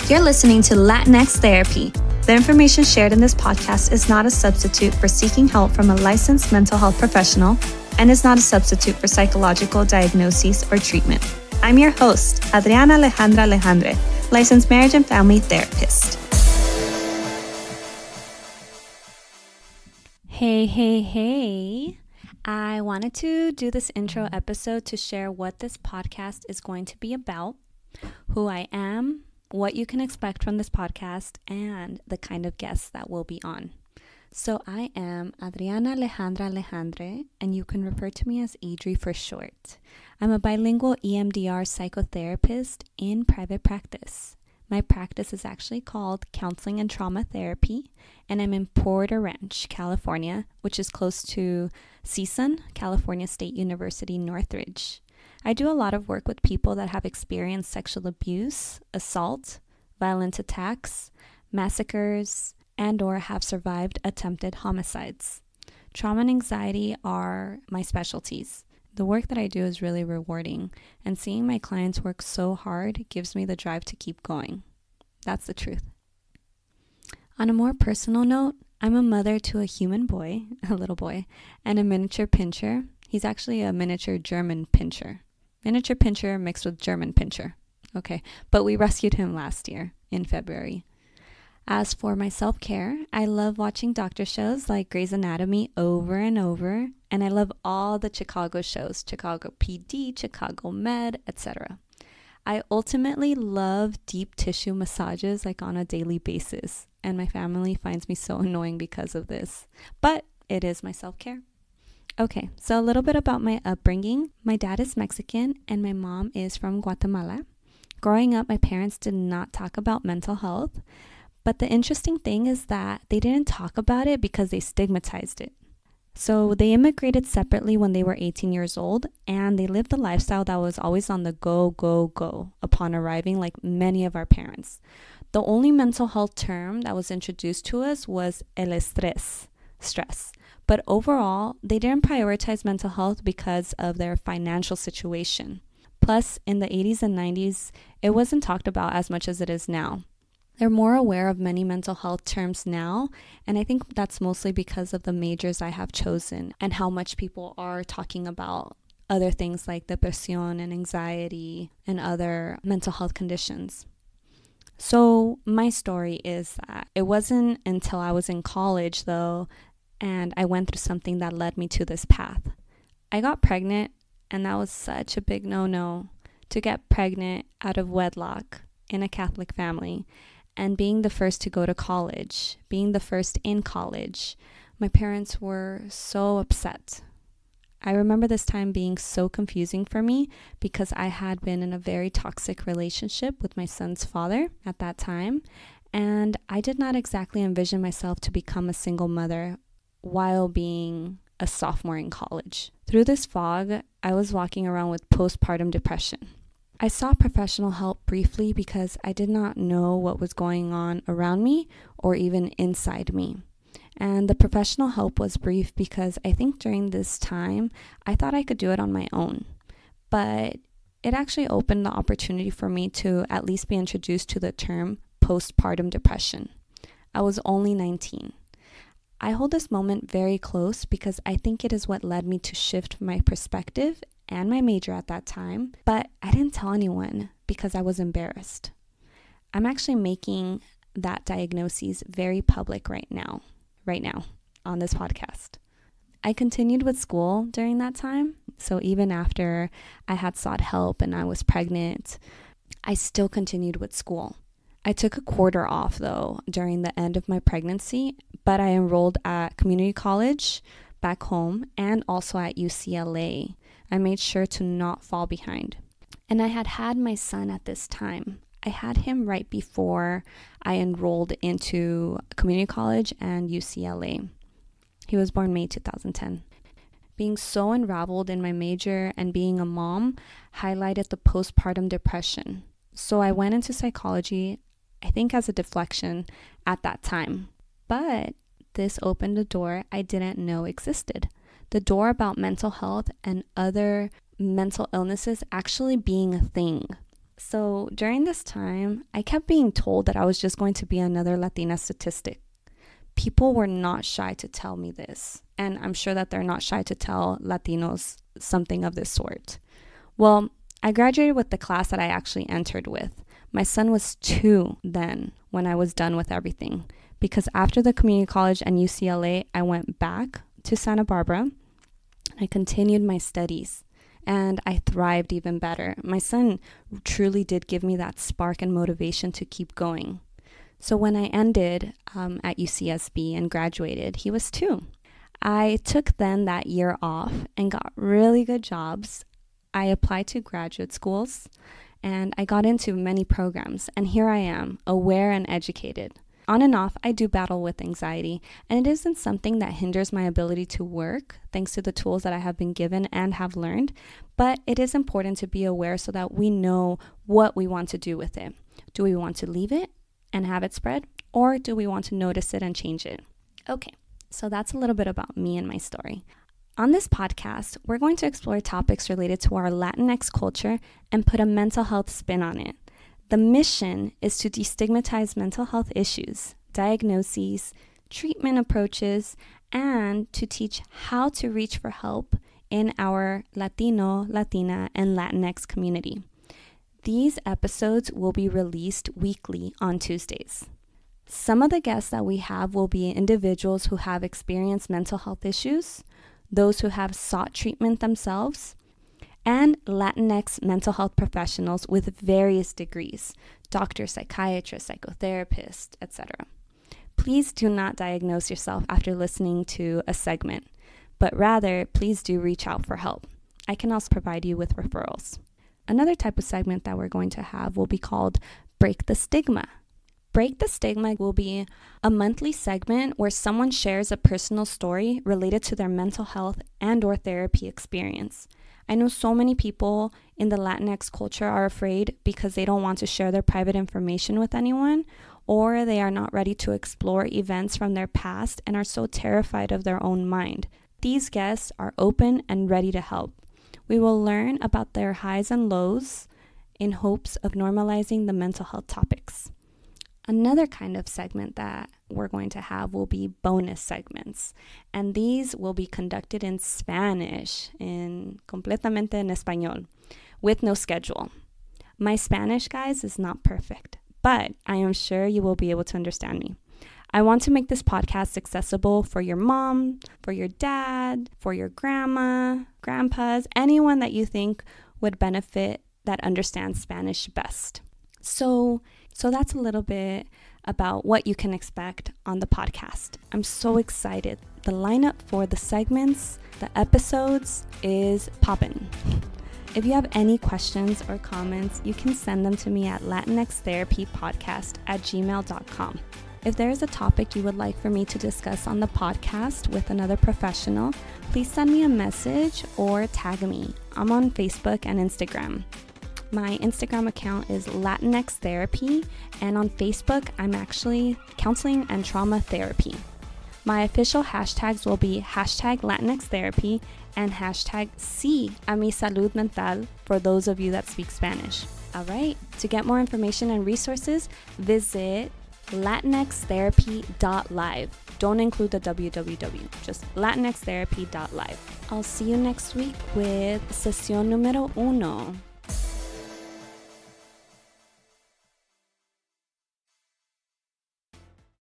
You're listening to Latinx Therapy. The information shared in this podcast is not a substitute for seeking help from a licensed mental health professional and is not a substitute for psychological diagnoses or treatment. I'm your host, Adriana Alejandre, licensed marriage and family therapist. Hey. I wanted to do this intro episode to share what this podcast is going to be about, who I am, what you can expect from this podcast, and the kind of guests that will be on. So I am Adriana Alejandre, and you can refer to me as Adri for short. I'm a bilingual EMDR psychotherapist in private practice. My practice is actually called Counseling and Trauma Therapy, and I'm in Porter Ranch, California, which is close to CSUN, California State University, Northridge. I do a lot of work with people that have experienced sexual abuse, assault, violent attacks, massacres, and or have survived attempted homicides. Trauma and anxiety are my specialties. The work that I do is really rewarding, and seeing my clients work so hard gives me the drive to keep going. That's the truth. On a more personal note, I'm a mother to a human boy, a little boy, and a miniature pinscher. He's actually a miniature German pinscher. Miniature pinscher mixed with German pinscher. Okay, but we rescued him last year in February. As for my self-care, I love watching doctor shows like Grey's Anatomy over and over, and I love all the Chicago shows, Chicago PD, Chicago Med, etc. I ultimately love deep tissue massages like on a daily basis, and my family finds me so annoying because of this, but it is my self-care. Okay, so a little bit about my upbringing. My dad is Mexican and my mom is from Guatemala. Growing up, my parents did not talk about mental health. But the interesting thing is that they didn't talk about it because they stigmatized it. So they immigrated separately when they were 18 years old, and they lived a lifestyle that was always on the go upon arriving, like many of our parents. The only mental health term that was introduced to us was el estrés, stress. But overall, they didn't prioritize mental health because of their financial situation. Plus, in the 80s and 90s, it wasn't talked about as much as it is now. They're more aware of many mental health terms now, and I think that's mostly because of the majors I have chosen and how much people are talking about other things like depression and anxiety and other mental health conditions. So my story is that it wasn't until I was in college, though, and I went through something that led me to this path. I got pregnant, and that was such a big no-no, to get pregnant out of wedlock in a Catholic family. And being the first to go to college, being the first in college, my parents were so upset. I remember this time being so confusing for me because I had been in a very toxic relationship with my son's father at that time, and I did not exactly envision myself to become a single mother while being a sophomore in college. Through this fog, I was walking around with postpartum depression. I sought professional help briefly because I did not know what was going on around me or even inside me. And the professional help was brief because I think during this time, I thought I could do it on my own. But it actually opened the opportunity for me to at least be introduced to the term postpartum depression. I was only 19. I hold this moment very close because I think it is what led me to shift my perspective and my major at that time, but I didn't tell anyone because I was embarrassed. I'm actually making that diagnosis very public right now on this podcast. I continued with school during that time, so even after I had sought help and I was pregnant, I still continued with school. I took a quarter off though during the end of my pregnancy, but I enrolled at community college back home and also at UCLA. I made sure to not fall behind. And I had my son at this time. I had him right before I enrolled into community college and UCLA. He was born May 2010. Being so unraveled in my major and being a mom highlighted the postpartum depression. So I went into psychology, I think as a deflection at that time. But this opened a door I didn't know existed. The door about mental health and other mental illnesses actually being a thing. So during this time, I kept being told that I was just going to be another Latina statistic. People were not shy to tell me this, and I'm sure that they're not shy to tell Latinos something of this sort. Well, I graduated with the class that I actually entered with. My son was 2 then when I was done with everything, because after the community college and UCLA, I went back to Santa Barbara. I continued my studies, and I thrived even better. My son truly did give me that spark and motivation to keep going. So when I ended at UCSB and graduated, he was 2. I took then that year off and got really good jobs. I applied to graduate schools and I got into many programs, and here I am, aware and educated. On and off, I do battle with anxiety, and it isn't something that hinders my ability to work, thanks to the tools that I have been given and have learned, but it is important to be aware so that we know what we want to do with it. Do we want to leave it and have it spread, or do we want to notice it and change it? Okay, so that's a little bit about me and my story. On this podcast, we're going to explore topics related to our Latinx culture and put a mental health spin on it. The mission is to destigmatize mental health issues, diagnoses, treatment approaches, and to teach how to reach for help in our Latino, Latina, and Latinx community. These episodes will be released weekly on Tuesdays. Some of the guests that we have will be individuals who have experienced mental health issues, those who have sought treatment themselves, and Latinx mental health professionals with various degrees, doctors, psychiatrists, psychotherapists, etc. Please do not diagnose yourself after listening to a segment, but rather, please do reach out for help. I can also provide you with referrals. Another type of segment that we're going to have will be called Break the Stigma. Break the Stigma will be a monthly segment where someone shares a personal story related to their mental health and or therapy experience. I know so many people in the Latinx culture are afraid because they don't want to share their private information with anyone, or they are not ready to explore events from their past and are so terrified of their own mind. These guests are open and ready to help. We will learn about their highs and lows in hopes of normalizing the mental health topics. Another kind of segment that we're going to have will be bonus segments, and these will be conducted in Spanish, completamente en español, with no schedule. My Spanish, guys, is not perfect, but I am sure you will be able to understand me. I want to make this podcast accessible for your mom, for your dad, for your grandma, grandpas, anyone that you think would benefit that understands Spanish best. So that's a little bit about what you can expect on the podcast. I'm so excited. The lineup for the segments, the episodes is poppin'. If you have any questions or comments, you can send them to me at latinxtherapypodcast@gmail.com. If there is a topic you would like for me to discuss on the podcast with another professional, please send me a message or tag me. I'm on Facebook and Instagram. My Instagram account is Latinx Therapy, and on Facebook, I'm actually Counseling and Trauma Therapy. My official hashtags will be hashtag Latinx Therapy and hashtag siamisaludmental for those of you that speak Spanish. All right, to get more information and resources, visit latinxtherapy.live. Don't include the www, just latinxtherapy.live. I'll see you next week with sesión número 1.